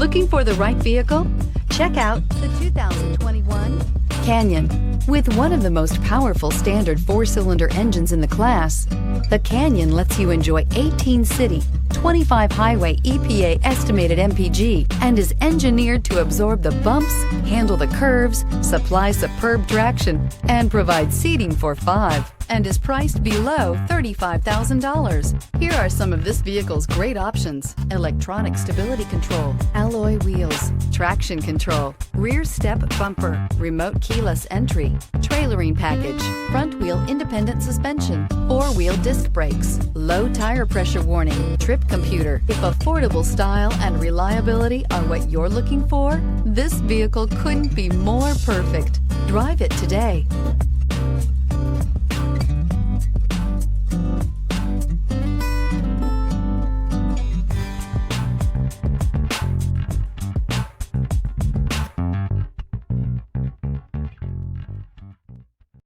Looking for the right vehicle? Check out the 2021 Canyon. With one of the most powerful standard 4-cylinder engines in the class, the Canyon lets you enjoy 18 city, 25 highway EPA estimated MPG, and is engineered to absorb the bumps, handle the curves, supply superb traction, and provide seating for 5, and is priced below $35,000. Here are some of this vehicle's great options: electronic stability control, alloy wheels, traction control, rear step bumper, remote keyless entry, trailering package, front wheel independent suspension, 4-wheel disc brakes, low tire pressure warning, trip computer. If affordable style and reliability are what you're looking for, this vehicle couldn't be more perfect. Drive it today.